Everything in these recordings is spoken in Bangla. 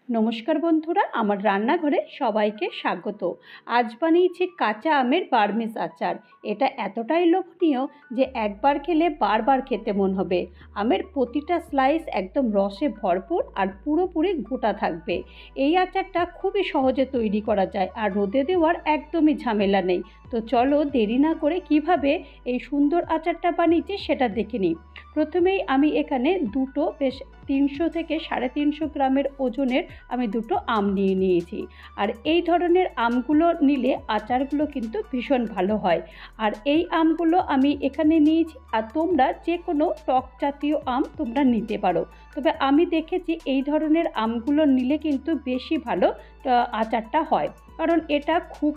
নমস্কার বন্ধুরা, আমার রান্নাঘরে সবাইকে স্বাগত। আজ বানিয়েছি কাঁচা আমের বার্মিজ আচার। এটা এতটাই লোভনীয় যে একবার খেলে বারবার খেতে মন হবে। আমের প্রতিটা স্লাইস একদম রসে ভরপুর আর পুরোপুরি গোটা থাকবে। এই আচারটা খুবই সহজে তৈরি করা যায় আর রোদে দেওয়ার একদমই ঝামেলা নেই। তো চলো দেরি না করে কিভাবে এই সুন্দর আচারটা বানিয়েছি সেটা দেখে নিই। প্রথমেই আমি এখানে দুটো বেশ 300 থেকে 350 গ্রামের ওজনের আমি দুটো আম নিয়ে নিয়েছি। আর এই ধরনের আমগুলো নিলে আচারগুলো কিন্তু ভীষণ ভালো হয়। আর এই আমগুলো আমি এখানে নিয়েছি, আর তোমরা যে কোনো টক জাতীয় আম তোমরা নিতে পারো। তবে আমি দেখেছি এই ধরনের আমগুলো নিলে কিন্তু বেশি ভালো আচারটা হয়, কারণ এটা খুব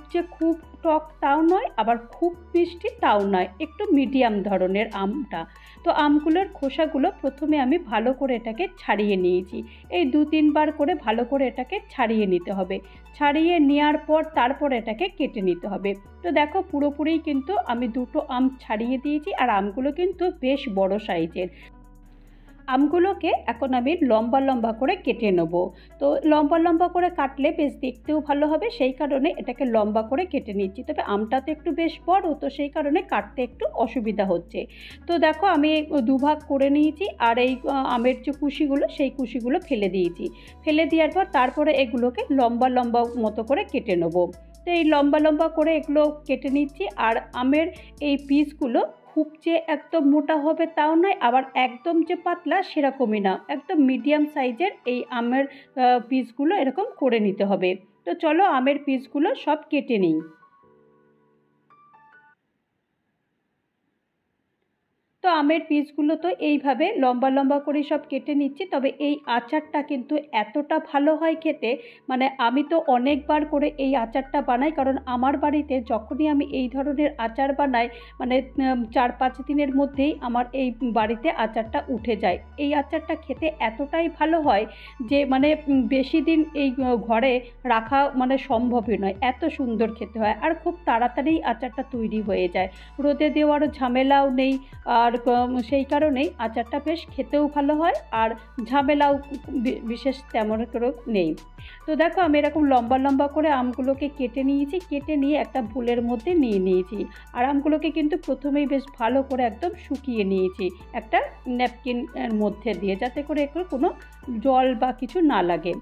টক তাও নয়, আবার খুব মিষ্টি তাও নয়, একটু মিডিয়াম ধরনের আমটা। তো আমগুলোর খোসাগুলো প্রথমে আমি ভালো করে এটাকে ছাড়িয়ে নিয়েছি। এই 2-3 বার করে ভালো করে এটাকে ছাড়িয়ে নিতে হবে। ছাড়িয়ে নেওয়ার পর তারপর এটাকে কেটে নিতে হবে। তো দেখো পুরোপুরি কিন্তু আমি দুটো আম ছাড়িয়ে দিয়েছি, আর আমগুলো কিন্তু বেশ বড় সাইজের। আমগুলোকে এখন আমি লম্বা লম্বা করে কেটে নেব। তো লম্বা লম্বা করে কাটলে বেশ দেখতেও ভালো হবে, সেই কারণে এটাকে লম্বা করে কেটে নিচ্ছি। তবে আমটা তো একটু বেশ বড়, তো সেই কারণে কাটতে একটু অসুবিধা হচ্ছে। তো দেখো আমি দুভাগ করে নিয়েছি, আর এই আমের যে কুশিগুলো সেই কুশিগুলো ফেলে দিয়েছি। ফেলে দেওয়ার পর তারপরে এগুলোকে লম্বা লম্বা মতো করে কেটে নেব। তো এই লম্বা লম্বা করে এগুলো কেটে নিচ্ছি। আর আমের এই পিসগুলো খুব যে একদম মোটা হবে তাও নয়, আবার একদম যে পাতলা সেরকমই না, একদম মিডিয়াম সাইজের এই আমের পিসগুলো এরকম করে নিতে হবে। তো চলো আমের পিসগুলো সব কেটে নিই। তো আমের পিসগুলো তো এইভাবে লম্বা লম্বা করে সব কেটে নিচ্ছি। তবে এই আচারটা কিন্তু এতটা ভালো হয় খেতে, মানে আমি তো অনেকবার করে এই আচারটা বানাই, কারণ আমার বাড়িতে যখনই আমি এই ধরনের আচার বানাই, মানে 4-5 দিনের মধ্যেই আমার এই বাড়িতে আচারটা উঠে যায়। এই আচারটা খেতে এতটাই ভালো হয় যে মানে বেশি দিন এই ঘরে রাখা মানে সম্ভবই নয়, এত সুন্দর খেতে হয়। আর খুব তাড়াতাড়ি আচারটা তৈরি হয়ে যায়, রোদে দেওয়ারও ঝামেলাও নেই। আর সেই কারণেই আচারটা বেশ খেতেও ভালো হয়, আর ঝামেলাও বিশেষ তেমন করে নেই। তো দেখো আমি এরকম লম্বা লম্বা করে আমগুলোকে কেটে নিয়েছি। কেটে নিয়ে একটা বোলের মধ্যে নিয়ে নিয়েছি। আর আমগুলোকে কিন্তু প্রথমেই বেশ ভালো করে একদম শুকিয়ে নিয়েছি একটা ন্যাপকিনের মধ্যে দিয়ে, যাতে করে একটু কোনো জল বা কিছু না লাগে।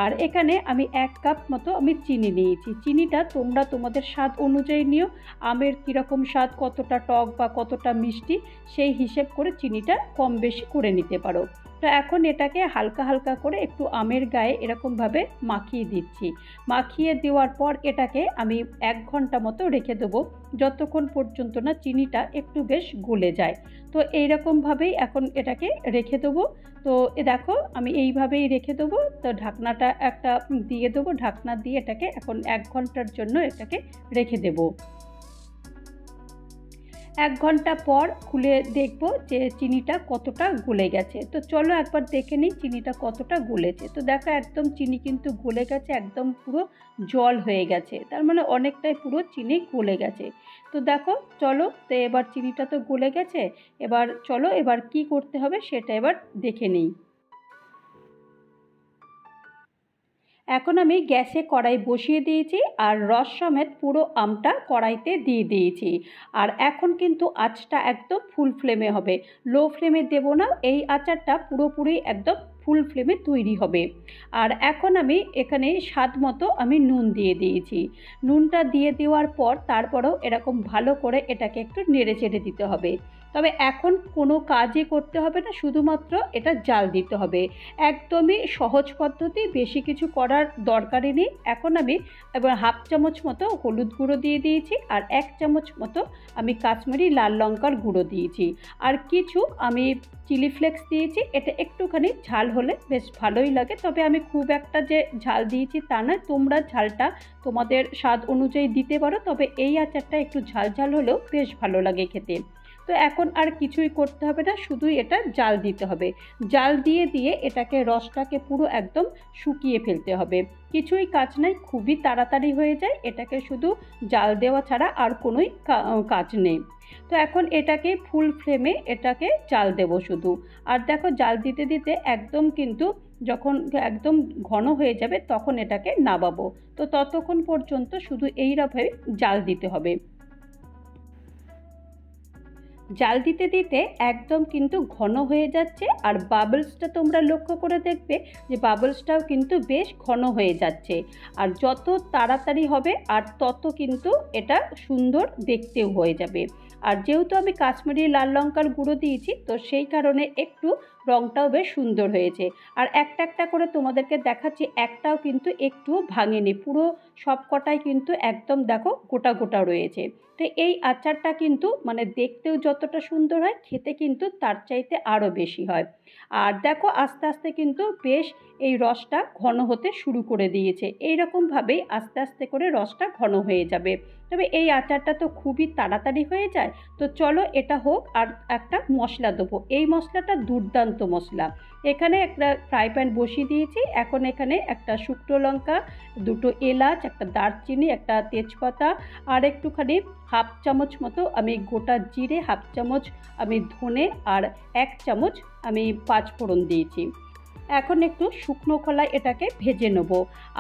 আর এখানে আমি 1 কাপ মতো আমি চিনি নিয়েছি। চিনিটা তোমরা তোমাদের স্বাদ অনুযায়ী নিও। আমের কীরকম স্বাদ, কতটা টক বা কতটা মিষ্টি, সেই হিসেব করে চিনিটা কম বেশি করে নিতে পারো। তো এখন এটাকে হালকা হালকা করে একটু আমের গায়ে এরকমভাবে মাখিয়ে দিচ্ছি। মাখিয়ে দেওয়ার পর এটাকে আমি 1 ঘন্টা মতো রেখে দেবো, যতক্ষণ পর্যন্ত না চিনিটা একটু বেশ গলে যায়। তো এইরকমভাবেই এখন এটাকে রেখে দেবো। তো দেখো আমি এইভাবেই রেখে দেবো। তো ঢাকনাটা একটা দিয়ে দেবো, ঢাকনা দিয়ে এটাকে এখন 1 ঘন্টার জন্য এটাকে রেখে দেবো। 1 ঘন্টা পর খুলে দেখব যে চিনিটা কতটা গলে গেছে। তো চলো একবার দেখে নিই চিনিটা কতটা গলেছে। তো দেখো একদম চিনি কিন্তু গলে গেছে, একদম পুরো জল হয়ে গেছে, তার মানে অনেকটাই পুরো চিনি গলে গেছে। তো দেখো চলো, তো এবার চিনিটা তো গলে গেছে, এবার চলো এবার কি করতে হবে সেটা এবার দেখে নিই। এখন আমি গ্যাসে কড়াই বসিয়ে দিয়েছি, আর রস সমেত পুরো আমটা কড়াইতে দিয়ে দিয়েছি। আর এখন কিন্তু আঁচটা একদম ফুল ফ্লেমে হবে, লো ফ্লেমে দেব না। এই আচারটা পুরোপুরি একদম ফুল ফ্লেমে তৈরি হবে। আর এখন আমি এখানে স্বাদ মতো আমি নুন দিয়ে দিয়েছি। নুনটা দিয়ে দেওয়ার পর তারপরেও এরকম ভালো করে এটাকে একটু নেড়ে চেড়ে দিতে হবে। তবে এখন কোনো কাজই করতে হবে না, শুধুমাত্র এটা জাল দিতে হবে। একদমই সহজ পদ্ধতি, বেশি কিছু করার দরকারই নেই। এখন আমি এবার 1/2 চামচ মতো হলুদ গুঁড়ো দিয়ে দিয়েছি, আর 1 চামচ মতো আমি কাশ্মীরি লাল লঙ্কার গুঁড়ো দিয়েছি, আর কিছু আমি চিলি ফ্লেক্স দিয়েছি। এটা একটুখানি ঝাল হলে বেশ ভালোই লাগে, তবে আমি খুব একটা যে ঝাল দিয়েছি তা নয়, তোমরা ঝালটা তোমাদের স্বাদ অনুযায়ী দিতে পারো। তবে এই আচারটা একটু ঝাল ঝাল হলেও বেশ ভালো লাগে খেতে। তো এখন আর কিছুই করতে হবে না, শুধুই এটা জাল দিতে হবে। জাল দিয়ে দিয়ে এটাকে রসটাকে পুরো একদম শুকিয়ে ফেলতে হবে। কিছুই কাজ নাই, খুবই তাড়াতাড়ি হয়ে যায়। এটাকে শুধু জাল দেওয়া ছাড়া আর কোনোই কাজ নেই। তো এখন এটাকে ফুল ফ্লেমে এটাকে জাল দেব শুধু। আর দেখো জাল দিতে দিতে একদম কিন্তু যখন একদম ঘন হয়ে যাবে তখন এটাকে নামাবো। তো ততক্ষণ পর্যন্ত শুধু এইভাবে জাল দিতে হবে। জাল দিতে দিতে একদম কিন্তু ঘন হয়ে যাচ্ছে, আর বাবলসটা তোমরা লক্ষ্য করে দেখবে যে বাবলসটাও কিন্তু বেশ ঘন হয়ে যাচ্ছে। আর যত তাড়াতাড়ি হবে আর তত কিন্তু এটা সুন্দর দেখতেও হয়ে যাবে। আর যেহেতু আমি কাশ্মীরি লাল লঙ্কার গুঁড়ো দিয়েছি, তো সেই কারণে একটু রঙটাও বেশ সুন্দর হয়েছে। আর একটা একটা করে তোমাদেরকে দেখাচ্ছি, একটাও কিন্তু একটুও ভাঙেনি, পুরো সব কটাই কিন্তু একদম দেখো গোটা গোটা রয়েছে। তো এই আচারটা কিন্তু মানে দেখতেও যতটা সুন্দর হয়, খেতে কিন্তু তার চাইতে আরও বেশি হয়। আর দেখো আস্তে আস্তে কিন্তু বেশ এই রসটা ঘন হতে শুরু করে দিয়েছে। এই রকমভাবেই আস্তে আস্তে করে রসটা ঘন হয়ে যাবে। তবে এই আচারটা তো খুবই তাড়াতাড়ি হয়ে যায়। তো চলো এটা হোক, আর একটা মশলা দেবো। এই মশলাটা দুর্দান্ত মশলা। এখানে একটা ফ্রাই প্যান বসিয়ে দিয়েছি। এখন এখানে একটা শুকনো লঙ্কা, দুটো এলাচ, একটা দারচিনি, একটা তেজপাতা, আর একটুখানি হাফ চামচ মতো আমি গোটা জিরে, হাফ চামচ আমি ধনে, আর 1 চামচ আমি পাঁচফোড়ন দিয়েছি। এখন একটু শুকনো খোলায় এটাকে ভেজে নেব।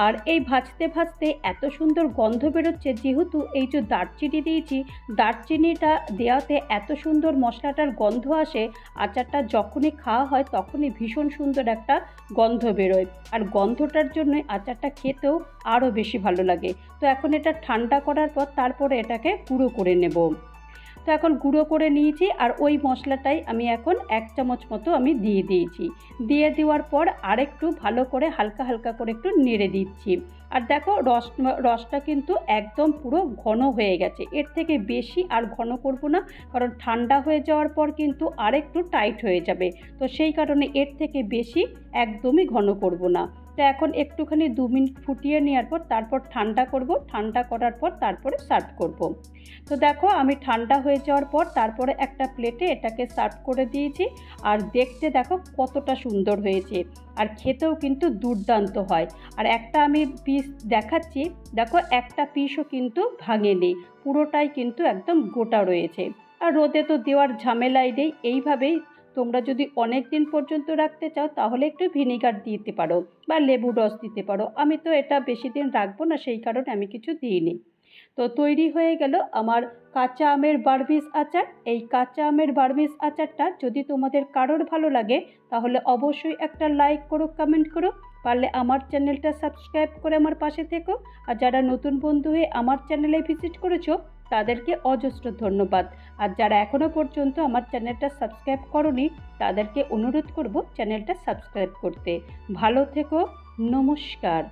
আর এই ভাজতে ভাজতে এত সুন্দর গন্ধ বেরোচ্ছে, যেহেতু এই যে দারচিনি দিয়েছি, দারচিনিটা দেওয়াতে এত সুন্দর মশলাটার গন্ধ আসে। আচারটা যখনই খাওয়া হয় তখনই ভীষণ সুন্দর একটা গন্ধ বেরোয়, আর গন্ধটার জন্য আচারটা খেতেও আরও বেশি ভালো লাগে। তো এখন এটা ঠান্ডা করার পর তারপরে এটাকে গুঁড়ো করে নেব। তো এখন গুঁড়ো করে নিয়েছি, আর ওই মশলাটাই আমি এখন 1 চামচ মতো আমি দিয়ে দিয়েছি। দিয়ে দেওয়ার পর আরেকটু ভালো করে হালকা হালকা করে একটু নেড়ে দিচ্ছি। আর দেখো রসটা কিন্তু একদম পুরো ঘন হয়ে গেছে। এর থেকে বেশি আর ঘন করব না, কারণ ঠান্ডা হয়ে যাওয়ার পর কিন্তু আরেকটু টাইট হয়ে যাবে। তো সেই কারণে এর থেকে বেশি একদমই ঘন করব না। তো এখন একটুখানি 2 মিনিট ফুটিয়ে নেওয়ার পর তারপর ঠান্ডা করব। ঠান্ডা করার পর তারপরে সার্ভ করব। তো দেখো আমি ঠান্ডা হয়ে যাওয়ার পর তারপরে একটা প্লেটে এটাকে সার্ভ করে দিয়েছি। আর দেখতে দেখো কতটা সুন্দর হয়েছে, আর খেতেও কিন্তু দুর্দান্ত হয়। আর একটা আমি পিস দেখাচ্ছি, দেখো একটা পিসও কিন্তু ভাঙেনি, পুরোটাই কিন্তু একদম গোটা রয়েছে। আর রোদে তো দেওয়ার ঝামেলাই নেই। এইভাবেই তোমরা যদি অনেক দিন পর্যন্ত রাখতে চাও তাহলে একটু ভিনিগার দিতে পারো বা লেবু রস দিতে পারো। আমি তো এটা বেশি দিন রাখবো না, সেই কারণে আমি কিছু দিইনি। তো তৈরি হয়ে গেল আমার কাঁচা আমের বারবিস আচার। এই কাঁচা আমের বারবিস আচারটা যদি তোমাদের কারোর ভালো লাগে তাহলে অবশ্যই একটা লাইক করো, কমেন্ট করো, পারলে আমার চ্যানেলটা সাবস্ক্রাইব করে আমার পাশে থেকো। আর যারা নতুন বন্ধু হয়ে আমার চ্যানেলে ভিজিট করেছো তাদেরকে অজস্র ধন্যবাদ। আর যারা এখনও পর্যন্ত আমার চ্যানেলটা সাবস্ক্রাইব করোনি তাদেরকে অনুরোধ করব চ্যানেলটা সাবস্ক্রাইব করতে। ভালো থেকো, নমস্কার।